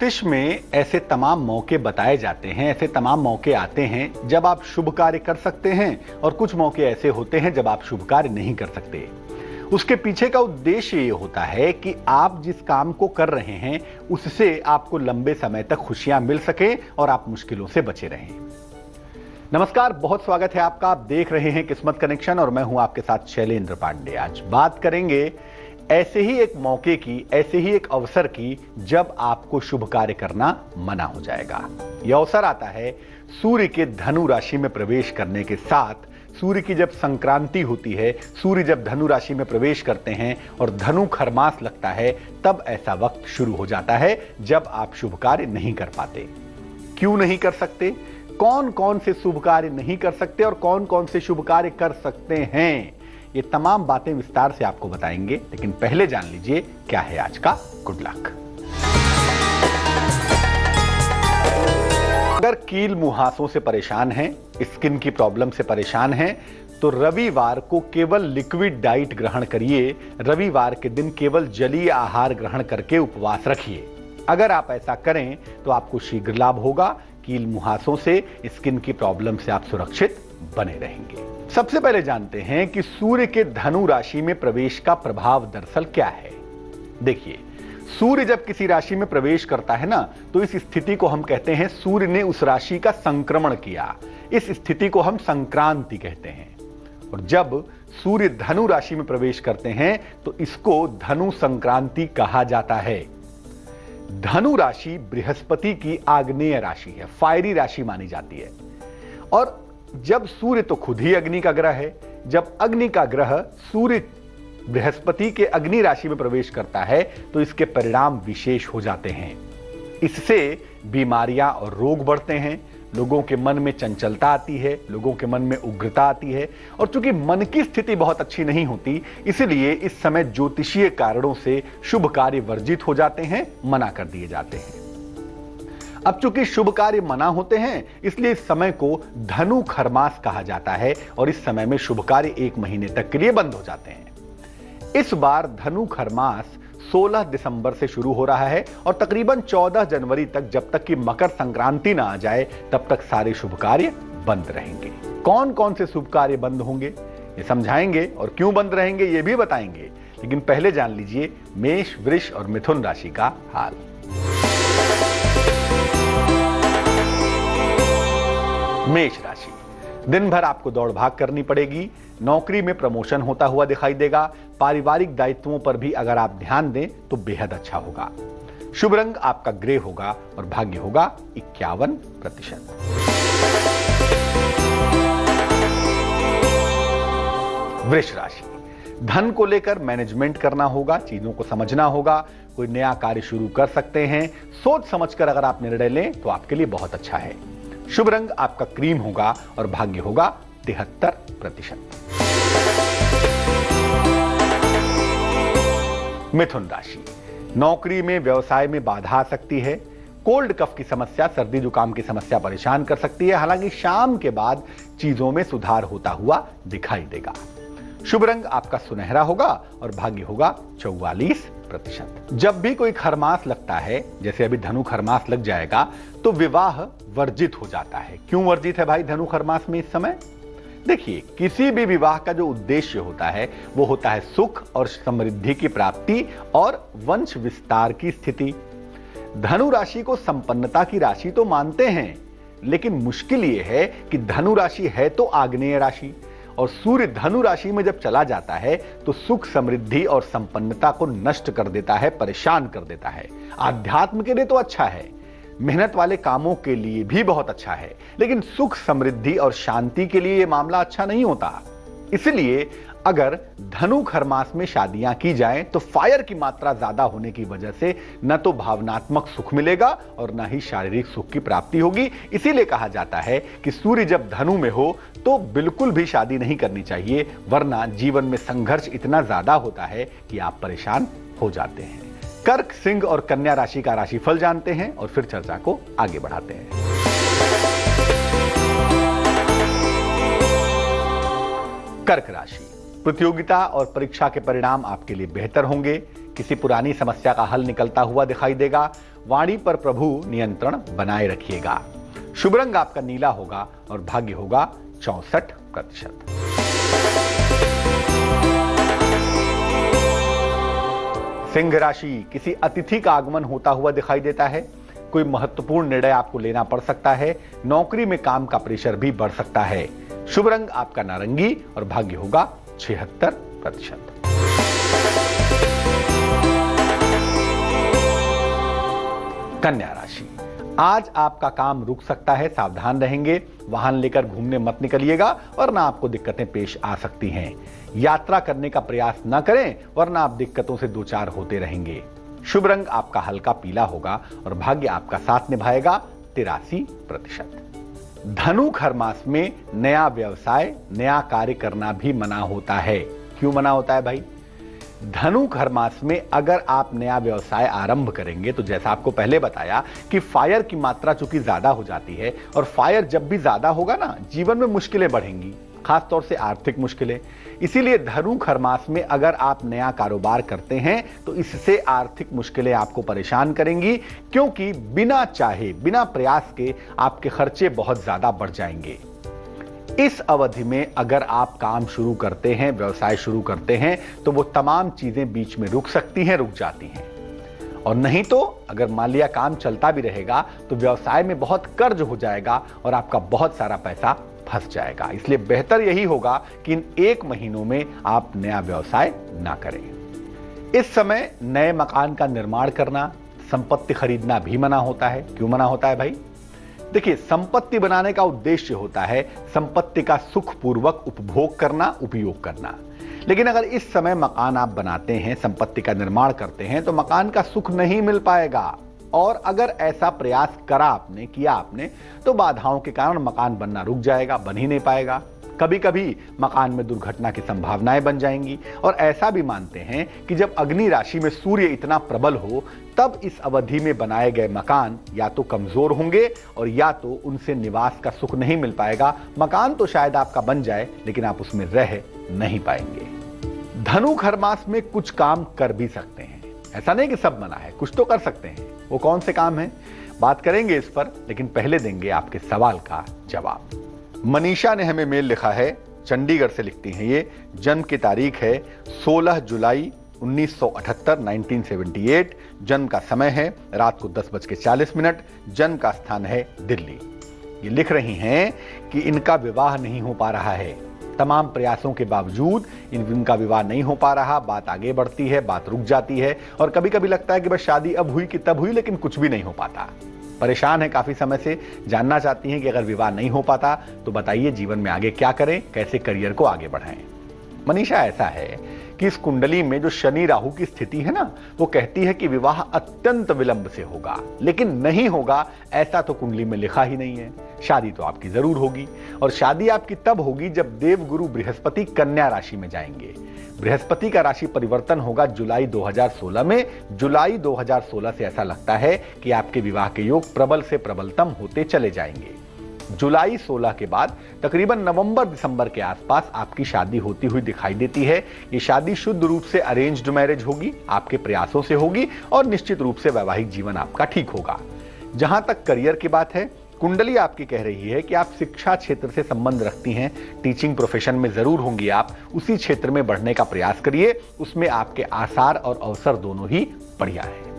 ज्योतिष में ऐसे तमाम मौके बताए जाते हैं, ऐसे तमाम मौके आते हैं जब आप शुभ कार्य कर सकते हैं और कुछ मौके ऐसे होते हैं जब आप शुभ कार्य नहीं कर सकते। उसके पीछे का उद्देश्य ये होता है कि आप जिस काम को कर रहे हैं उससे आपको लंबे समय तक खुशियां मिल सके और आप मुश्किलों से बचे रहें। नमस्कार, बहुत स्वागत है आपका। आप देख रहे हैं किस्मत कनेक्शन और मैं हूं आपके साथ शैलेंद्र पांडे। आज बात करेंगे ऐसे ही एक मौके की, ऐसे ही एक अवसर की जब आपको शुभ कार्य करना मना हो जाएगा। यह अवसर आता है सूर्य के धनु राशि में प्रवेश करने के साथ। सूर्य की जब संक्रांति होती है, सूर्य जब धनु राशि में प्रवेश करते हैं और धनु खरमास लगता है, तब ऐसा वक्त शुरू हो जाता है जब आप शुभ कार्य नहीं कर पाते। क्यों नहीं कर सकते, कौन कौन से शुभ कार्य नहीं कर सकते और कौन कौन से शुभ कार्य कर सकते हैं, ये तमाम बातें विस्तार से आपको बताएंगे। लेकिन पहले जान लीजिए क्या है आज का गुड लक। अगर कील मुहासों से परेशान हैं, स्किन की प्रॉब्लम से परेशान हैं, तो रविवार को केवल लिक्विड डाइट ग्रहण करिए। रविवार के दिन केवल जलीय आहार ग्रहण करके उपवास रखिए। अगर आप ऐसा करें तो आपको शीघ्र लाभ होगा। कील मुहासों से, स्किन की प्रॉब्लम से आप सुरक्षित बने रहेंगे। सबसे पहले जानते हैं कि सूर्य के धनु राशि में प्रवेश का प्रभाव दरअसल क्या है। देखिए, सूर्य जब किसी राशि में प्रवेश करता है ना, तो इस स्थिति को हम कहते हैं सूर्य ने उस राशि का संक्रमण किया। इस स्थिति को हम संक्रांति कहते हैं। और जब सूर्य धनु राशि में प्रवेश करते हैं तो इसको धनु संक्रांति कहा जाता है। धनु राशि बृहस्पति की आग्नेय राशि है, फायरी राशि मानी जाती है। और जब सूर्य तो खुद ही अग्नि का ग्रह है, जब अग्नि का ग्रह सूर्य बृहस्पति के अग्नि राशि में प्रवेश करता है तो इसके परिणाम विशेष हो जाते हैं। इससे बीमारियां और रोग बढ़ते हैं, लोगों के मन में चंचलता आती है, लोगों के मन में उग्रता आती है। और चूंकि मन की स्थिति बहुत अच्छी नहीं होती, इसलिए इस समय ज्योतिषीय कारणों से शुभ कार्य वर्जित हो जाते हैं, मना कर दिए जाते हैं। अब चूंकि शुभ कार्य मना होते हैं, इसलिए इस समय को धनु खरमास कहा जाता है और इस समय में शुभ कार्य 1 महीने तक के लिए बंद हो जाते हैं। इस बार धनु खरमास 16 दिसंबर से शुरू हो रहा है और तकरीबन 14 जनवरी तक, जब तक कि मकर संक्रांति ना आ जाए, तब तक सारे शुभ कार्य बंद रहेंगे। कौन कौन से शुभ कार्य बंद होंगे ये समझाएंगे और क्यों बंद रहेंगे ये भी बताएंगे। लेकिन पहले जान लीजिए मेष, वृष और मिथुन राशि का हाल। मेष राशि, दिन भर आपको दौड़ भाग करनी पड़ेगी। नौकरी में प्रमोशन होता हुआ दिखाई देगा। पारिवारिक दायित्वों पर भी अगर आप ध्यान दें तो बेहद अच्छा होगा। शुभ रंग आपका ग्रे होगा और भाग्य होगा 51%। वृष राशि, धन को लेकर मैनेजमेंट करना होगा, चीजों को समझना होगा। कोई नया कार्य शुरू कर सकते हैं। सोच समझकर अगर आप निर्णय लें तो आपके लिए बहुत अच्छा है। शुभ रंग आपका क्रीम होगा और भाग्य होगा 73%। मिथुन राशि, नौकरी में, व्यवसाय में बाधा आ सकती है। कोल्ड कफ की समस्या, सर्दी जुकाम की समस्या परेशान कर सकती है। हालांकि शाम के बाद चीजों में सुधार होता हुआ दिखाई देगा। शुभ रंग आपका सुनहरा होगा और भाग्य होगा 44%। जब भी कोई खरमास लगता है, जैसे अभी धनु खरमास लग जाएगा, तो विवाह वर्जित हो जाता है। क्यों वर्जित है भाई धनु खरमास में इस समय? देखिए, किसी भी विवाह का जो उद्देश्य होता है वो होता है सुख और समृद्धि की प्राप्ति और वंश विस्तार की स्थिति। धनु राशि को संपन्नता की राशि तो मानते हैं, लेकिन मुश्किल ये है कि धनु राशि है तो आग्नेय राशि, और सूर्य धनु राशि में जब चला जाता है तो सुख, समृद्धि और संपन्नता को नष्ट कर देता है, परेशान कर देता है। आध्यात्म के लिए तो अच्छा है, मेहनत वाले कामों के लिए भी बहुत अच्छा है, लेकिन सुख, समृद्धि और शांति के लिए यह मामला अच्छा नहीं होता। इसलिए अगर धनु खरमास में शादियां की जाएं तो फायर की मात्रा ज्यादा होने की वजह से न तो भावनात्मक सुख मिलेगा और न ही शारीरिक सुख की प्राप्ति होगी। इसीलिए कहा जाता है कि सूर्य जब धनु में हो तो बिल्कुल भी शादी नहीं करनी चाहिए, वरना जीवन में संघर्ष इतना ज्यादा होता है कि आप परेशान हो जाते हैं। कर्क, सिंह और कन्या राशि का राशिफल जानते हैं और फिर चर्चा को आगे बढ़ाते हैं। कर्क राशि, प्रतियोगिता और परीक्षा के परिणाम आपके लिए बेहतर होंगे। किसी पुरानी समस्या का हल निकलता हुआ दिखाई देगा। वाणी पर प्रभु नियंत्रण बनाए रखिएगा। शुभ रंग आपका नीला होगा और भाग्य होगा 64%। सिंह राशि, किसी अतिथि का आगमन होता हुआ दिखाई देता है। कोई महत्वपूर्ण निर्णय आपको लेना पड़ सकता है। नौकरी में काम का प्रेशर भी बढ़ सकता है। शुभ रंग आपका नारंगी और भाग्य होगा 76%। कन्या राशि, आज आपका काम रुक सकता है, सावधान रहेंगे। वाहन लेकर घूमने मत निकलिएगा वरना आपको दिक्कतें पेश आ सकती हैं। यात्रा करने का प्रयास न करें वरना आप दिक्कतों से दो चार होते रहेंगे। शुभ रंग आपका हल्का पीला होगा और भाग्य आपका साथ निभाएगा 83%। धनु खर मास में नया व्यवसाय, नया कार्य करना भी मना होता है। क्यों मना होता है भाई? धनु खर मास में अगर आप नया व्यवसाय आरंभ करेंगे तो जैसा आपको पहले बताया कि फायर की मात्रा चूंकि ज्यादा हो जाती है और फायर जब भी ज्यादा होगा ना, जीवन में मुश्किलें बढ़ेंगी, खासतौर से आर्थिक मुश्किलें। इसीलिए धनु खर मास में अगर आप नया कारोबार करते हैं तो इससे आर्थिक मुश्किलें आपको परेशान करेंगी, क्योंकि बिना चाहे, बिना प्रयास के आपके खर्चे बहुत ज्यादा बढ़ जाएंगे। इस अवधि में अगर आप काम शुरू करते हैं, व्यवसाय शुरू करते हैं, तो वो तमाम चीजें बीच में रुक सकती हैं, रुक जाती हैं। और नहीं तो अगर मान लिया काम चलता भी रहेगा तो व्यवसाय में बहुत कर्ज हो जाएगा और आपका बहुत सारा पैसा फंस जाएगा। इसलिए बेहतर यही होगा कि इन 1 महीनों में आप नया व्यवसाय ना करें। इस समय नए मकान का निर्माण करना, संपत्ति खरीदना भी मना होता है। क्यों मना होता है भाई? देखिए, संपत्ति बनाने का उद्देश्य होता है संपत्ति का सुखपूर्वक उपभोग करना, उपयोग करना। लेकिन अगर इस समय मकान आप बनाते हैं, संपत्ति का निर्माण करते हैं, तो मकान का सुख नहीं मिल पाएगा। और अगर ऐसा प्रयास किया आपने तो बाधाओं के कारण मकान बनना रुक जाएगा, बन ही नहीं पाएगा। कभी कभी मकान में दुर्घटना की संभावनाएं बन जाएंगी। और ऐसा भी मानते हैं कि जब अग्नि राशि में सूर्य इतना प्रबल हो तब इस अवधि में बनाए गए मकान या तो कमजोर होंगे और या तो उनसे निवास का सुख नहीं मिल पाएगा। मकान तो शायद आपका बन जाए लेकिन आप उसमें रह नहीं पाएंगे। धनु खर मास में कुछ काम कर भी सकते हैं, ऐसा नहीं कि सब मना है, कुछ तो कर सकते हैं। वो कौन से काम हैं, बात करेंगे इस पर, लेकिन पहले देंगे आपके सवाल का जवाब। मनीषा ने हमें मेल लिखा है, चंडीगढ़ से लिखती हैं ये। जन्म की तारीख है 16 जुलाई 1978, 1978। जन्म का समय है रात को 10:40। जन्म का स्थान है दिल्ली। ये लिख रही हैं कि इनका विवाह नहीं हो पा रहा है। तमाम प्रयासों के बावजूद इनका विवाह नहीं हो पा रहा। बात आगे बढ़ती है, बात रुक जाती है और कभी कभी लगता है कि बस शादी अब हुई कि तब हुई, लेकिन कुछ भी नहीं हो पाता। परेशान है काफी समय से, जानना चाहती हैं कि अगर विवाह नहीं हो पाता तो बताइए जीवन में आगे क्या करें, कैसे करियर को आगे बढ़ाएं। मनीषा, ऐसा है कि इस कुंडली में जो शनि राहु की स्थिति है ना, वो कहती है कि विवाह अत्यंत विलंब से होगा, लेकिन नहीं होगा ऐसा तो कुंडली में लिखा ही नहीं है। शादी तो आपकी जरूर होगी और शादी आपकी तब होगी जब देवगुरु बृहस्पति कन्या राशि में जाएंगे। बृहस्पति का राशि परिवर्तन होगा जुलाई 2016 में। जुलाई 2016 से ऐसा लगता है कि आपके विवाह के योग प्रबल से प्रबलतम होते चले जाएंगे। जुलाई 16 के बाद तकरीबन नवंबर दिसंबर के आसपास आपकी शादी होती हुई दिखाई देती है। ये शादी शुद्ध रूप से अरेंज्ड मैरिज होगी, आपके प्रयासों से होगी और निश्चित रूप से वैवाहिक जीवन आपका ठीक होगा। जहां तक करियर की बात है, कुंडली आपकी कह रही है कि आप शिक्षा क्षेत्र से संबंध रखती हैं, टीचिंग प्रोफेशन में जरूर होंगी आप। उसी क्षेत्र में बढ़ने का प्रयास करिए, उसमें आपके आसार और अवसर दोनों ही बढ़िया है।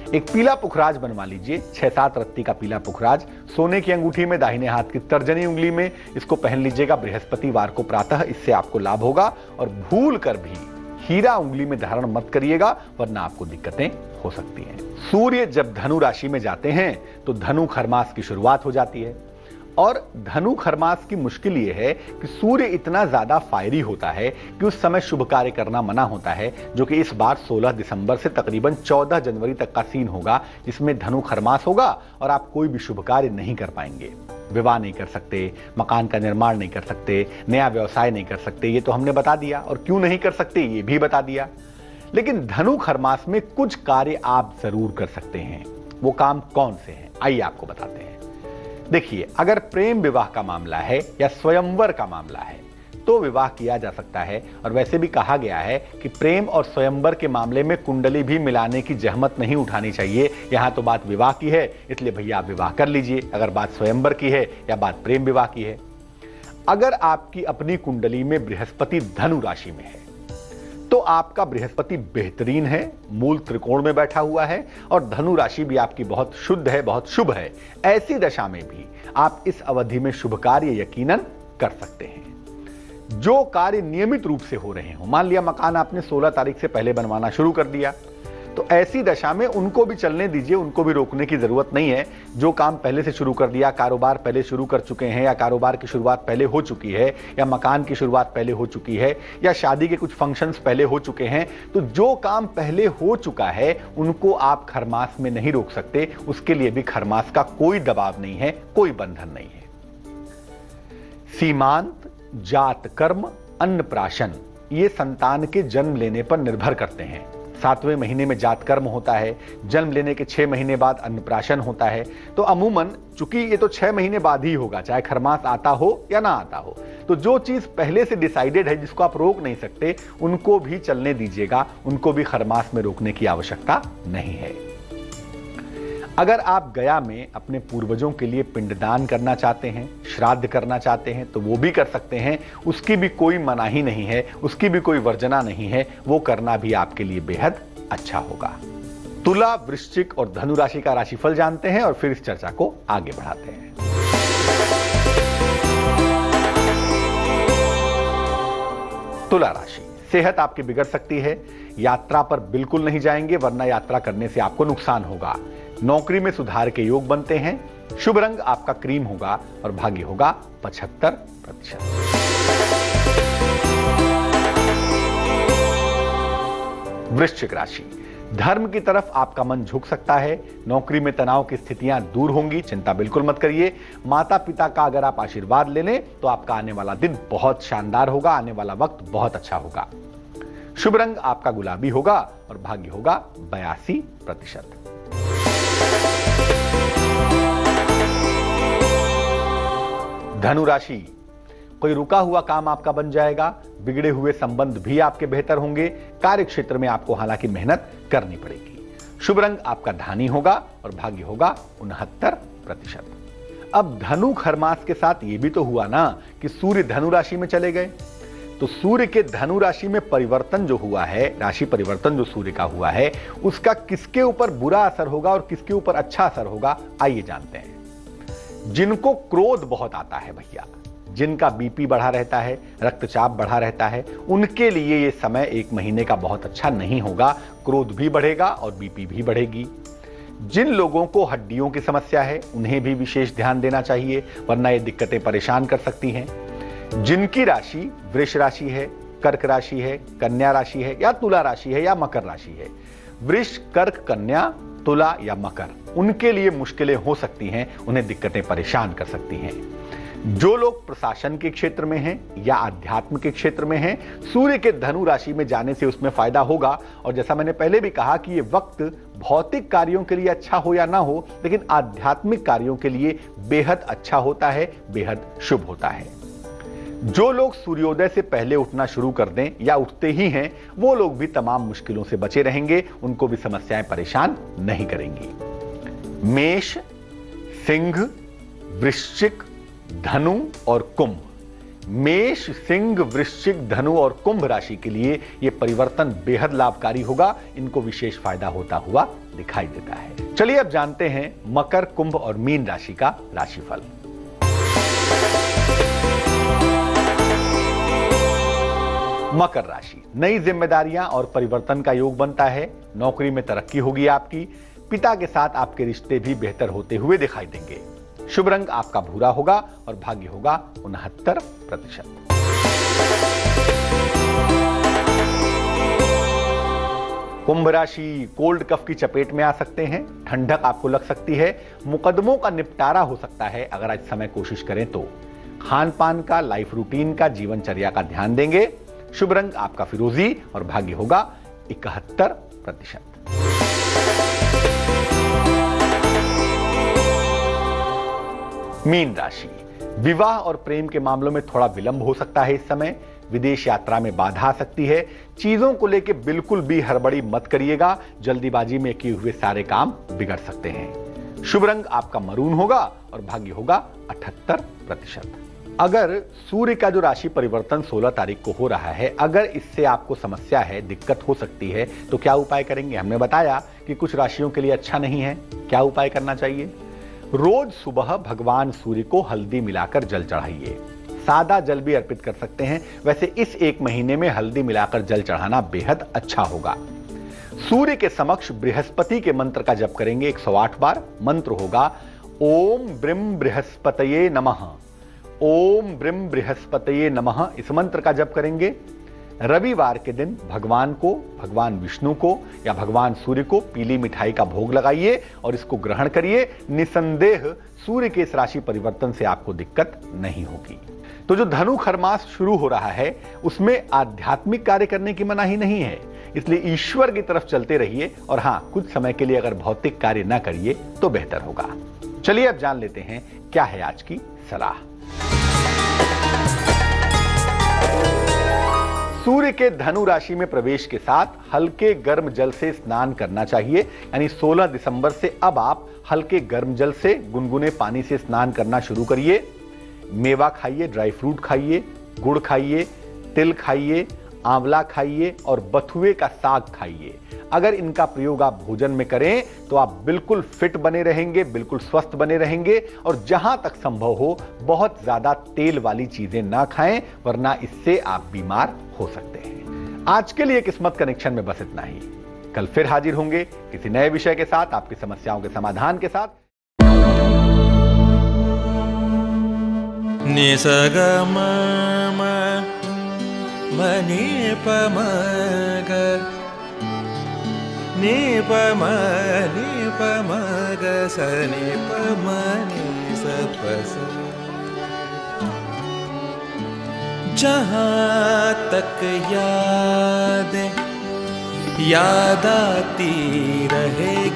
एक पीला पुखराज बनवा लीजिए, 6-7 रत्ती का पीला पुखराज, सोने की अंगूठी में, दाहिने हाथ की तर्जनी उंगली में। इसको पहन लीजिएगा बृहस्पतिवार को प्रातः, इससे आपको लाभ होगा। और भूल कर भी हीरा उंगली में धारण मत करिएगा वरना आपको दिक्कतें हो सकती हैं। सूर्य जब धनु राशि में जाते हैं तो धनु खरमास की शुरुआत हो जाती है। और धनु खरमास की मुश्किल यह है कि सूर्य इतना ज्यादा फायरी होता है कि उस समय शुभ कार्य करना मना होता है, जो कि इस बार 16 दिसंबर से तकरीबन 14 जनवरी तक का सीन होगा, जिसमें धनु खरमास होगा और आप कोई भी शुभ कार्य नहीं कर पाएंगे। विवाह नहीं कर सकते, मकान का निर्माण नहीं कर सकते, नया व्यवसाय नहीं कर सकते, ये तो हमने बता दिया। और क्यों नहीं कर सकते ये भी बता दिया। लेकिन धनु खरमास में कुछ कार्य आप जरूर कर सकते हैं। वो काम कौन से हैं, आइए आपको बताते हैं। देखिए, अगर प्रेम विवाह का मामला है या स्वयंवर का मामला है तो विवाह किया जा सकता है। और वैसे भी कहा गया है कि प्रेम और स्वयंवर के मामले में कुंडली भी मिलाने की जहमत नहीं उठानी चाहिए। यहां तो बात विवाह की है, इसलिए भैया आप विवाह कर लीजिए, अगर बात स्वयंवर की है या बात प्रेम विवाह की है। अगर आपकी अपनी कुंडली में बृहस्पति धनु राशि में है तो आपका बृहस्पति बेहतरीन है, मूल त्रिकोण में बैठा हुआ है और धनु राशि भी आपकी बहुत शुद्ध है, बहुत शुभ है। ऐसी दशा में भी आप इस अवधि में शुभ कार्य यकीनन कर सकते हैं। जो कार्य नियमित रूप से हो रहे हो, मान लिया मकान आपने 16 तारीख से पहले बनवाना शुरू कर दिया, तो ऐसी दशा में उनको भी चलने दीजिए, उनको भी रोकने की जरूरत नहीं है। जो काम पहले से शुरू कर दिया, कारोबार पहले शुरू कर चुके हैं या कारोबार की शुरुआत पहले हो चुकी है या मकान की शुरुआत पहले हो चुकी है या शादी के कुछ फंक्शंस पहले हो चुके हैं, तो जो काम पहले हो चुका है उनको आप खरमास में नहीं रोक सकते। उसके लिए भी खरमास का कोई दबाव नहीं है, कोई बंधन नहीं है। सीमांत, जात कर्म, अन्नप्राशन ये संतान के जन्म लेने पर निर्भर करते हैं। 7वें महीने में जात कर्म होता है, जन्म लेने के 6 महीने बाद अन्नप्राशन होता है। तो अमूमन चूंकि ये तो 6 महीने बाद ही होगा, चाहे खरमास आता हो या ना आता हो, तो जो चीज पहले से डिसाइडेड है, जिसको आप रोक नहीं सकते, उनको भी चलने दीजिएगा, उनको भी खरमास में रोकने की आवश्यकता नहीं है। अगर आप गया में अपने पूर्वजों के लिए पिंडदान करना चाहते हैं, श्राद्ध करना चाहते हैं, तो वो भी कर सकते हैं। उसकी भी कोई मनाही नहीं है, उसकी भी कोई वर्जना नहीं है, वो करना भी आपके लिए बेहद अच्छा होगा। तुला, वृश्चिक और धनु राशि का राशिफल जानते हैं और फिर इस चर्चा को आगे बढ़ाते हैं। तुला राशि, सेहत आपकी बिगड़ सकती है, यात्रा पर बिल्कुल नहीं जाएंगे वरना यात्रा करने से आपको नुकसान होगा। नौकरी में सुधार के योग बनते हैं। शुभ रंग आपका क्रीम होगा और भाग्य होगा 75%। वृश्चिक राशि, धर्म की तरफ आपका मन झुक सकता है। नौकरी में तनाव की स्थितियां दूर होंगी, चिंता बिल्कुल मत करिए। माता पिता का अगर आप आशीर्वाद ले लें तो आपका आने वाला दिन बहुत शानदार होगा, आने वाला वक्त बहुत अच्छा होगा। शुभ रंग आपका गुलाबी होगा और भाग्य होगा 82%। धनु राशि, कोई रुका हुआ काम आपका बन जाएगा, बिगड़े हुए संबंध भी आपके बेहतर होंगे। कार्य क्षेत्र में आपको हालांकि मेहनत करनी पड़ेगी। शुभ रंग आपका धानी होगा और भाग्य होगा 69%। अब धनु खरमास के साथ यह भी तो हुआ ना कि सूर्य धनु राशि में चले गए, तो सूर्य के धनु राशि में परिवर्तन जो हुआ है, राशि परिवर्तन जो सूर्य का हुआ है, उसका किसके ऊपर बुरा असर होगा और किसके ऊपर अच्छा असर होगा, आइए जानते हैं। जिनको क्रोध बहुत आता है भैया, जिनका बीपी बढ़ा रहता है, रक्तचाप बढ़ा रहता है, उनके लिए यह समय 1 महीने का बहुत अच्छा नहीं होगा। क्रोध भी बढ़ेगा और बीपी भी बढ़ेगी। जिन लोगों को हड्डियों की समस्या है उन्हें भी विशेष ध्यान देना चाहिए, वरना ये दिक्कतें परेशान कर सकती हैं। जिनकी राशि वृष राशि है, कर्क राशि है, कन्या राशि है या तुला राशि है या मकर राशि है, वृष, कर्क, कन्या, तुला या मकर, उनके लिए मुश्किलें हो सकती हैं, उन्हें दिक्कतें परेशान कर सकती हैं। जो लोग प्रशासन के क्षेत्र में हैं या अध्यात्म के क्षेत्र में हैं, सूर्य के धनु राशि में जाने से उसमें फायदा होगा। और जैसा मैंने पहले भी कहा कि यह वक्त भौतिक कार्यों के लिए अच्छा हो या ना हो, लेकिन आध्यात्मिक कार्यों के लिए बेहद अच्छा होता है, बेहद शुभ होता है। जो लोग सूर्योदय से पहले उठना शुरू कर दें या उठते ही हैं, वो लोग भी तमाम मुश्किलों से बचे रहेंगे, उनको भी समस्याएं परेशान नहीं करेंगी। मेष, सिंह, वृश्चिक, धनु और कुंभ, मेष, सिंह, वृश्चिक, धनु और कुंभ राशि के लिए यह परिवर्तन बेहद लाभकारी होगा। इनको विशेष फायदा होता हुआ दिखाई देता है। चलिए अब जानते हैं मकर, कुंभ और मीन राशि का राशिफल। मकर राशि, नई जिम्मेदारियां और परिवर्तन का योग बनता है। नौकरी में तरक्की होगी आपकी। पिता के साथ आपके रिश्ते भी बेहतर होते हुए दिखाई देंगे। शुभ रंग आपका भूरा होगा और भाग्य होगा 69%। कुंभ राशि, कोल्ड कफ की चपेट में आ सकते हैं, ठंडक आपको लग सकती है, मुकदमों का निपटारा हो सकता है अगर आज समय कोशिश करें तो। खान पान का, लाइफ रूटीन का, जीवनचर्या का ध्यान देंगे। शुभ रंग आपका फिरोजी और भाग्य होगा 71%। मीन राशि, विवाह और प्रेम के मामलों में थोड़ा विलंब हो सकता है इस समय। विदेश यात्रा में बाधा आ सकती है। चीजों को लेकर बिल्कुल भी हड़बड़ी मत करिएगा, जल्दीबाजी में किए हुए सारे काम बिगड़ सकते हैं। शुभ रंग आपका मरून होगा और भाग्य होगा 78%। अगर सूर्य का जो राशि परिवर्तन 16 तारीख को हो रहा है, अगर इससे आपको समस्या है, दिक्कत हो सकती है, तो क्या उपाय करेंगे? हमने बताया कि कुछ राशियों के लिए अच्छा नहीं है। क्या उपाय करना चाहिए? रोज सुबह भगवान सूर्य को हल्दी मिलाकर जल चढ़ाइए। सादा जल भी अर्पित कर सकते हैं। वैसे इस एक महीने में हल्दी मिलाकर जल चढ़ाना बेहद अच्छा होगा। सूर्य के समक्ष बृहस्पति के मंत्र का जप करेंगे 108 बार। मंत्र होगा ओम ब्रिम बृहस्पतये नमः, ओम ब्रिम बृहस्पतये नमः। इस मंत्र का जप करेंगे। रविवार के दिन भगवान को, भगवान विष्णु को या भगवान सूर्य को पीली मिठाई का भोग लगाइए और इसको ग्रहण करिए। निसंदेह सूर्य के इस राशि परिवर्तन से आपको दिक्कत नहीं होगी। तो जो धनु खरमास शुरू हो रहा है उसमें आध्यात्मिक कार्य करने की मनाही नहीं है, इसलिए ईश्वर की तरफ चलते रहिए और हां, कुछ समय के लिए अगर भौतिक कार्य ना करिए तो बेहतर होगा। चलिए अब जान लेते हैं क्या है आज की सलाह। सूर्य के धनु राशि में प्रवेश के साथ हल्के गर्म जल से स्नान करना चाहिए। यानी 16 दिसंबर से अब आप हल्के गर्म जल से, गुनगुने पानी से स्नान करना शुरू करिए। मेवा खाइए, ड्राई फ्रूट खाइए, गुड़ खाइए, तिल खाइए, आंवला खाइए और बथुए का साग खाइए। अगर इनका प्रयोग आप भोजन में करें तो आप बिल्कुल फिट बने रहेंगे, बिल्कुल स्वस्थ बने रहेंगे। और जहां तक संभव हो बहुत ज्यादा तेल वाली चीजें ना खाएं, वरना इससे आप बीमार हो सकते हैं। आज के लिए किस्मत कनेक्शन में बस इतना ही। कल फिर हाजिर होंगे किसी नए विषय के साथ, आपकी समस्याओं के समाधान के साथ। निसगम मनि पमग नि पमग सनि पमनि सपस। जहाँ तक याद आती रहे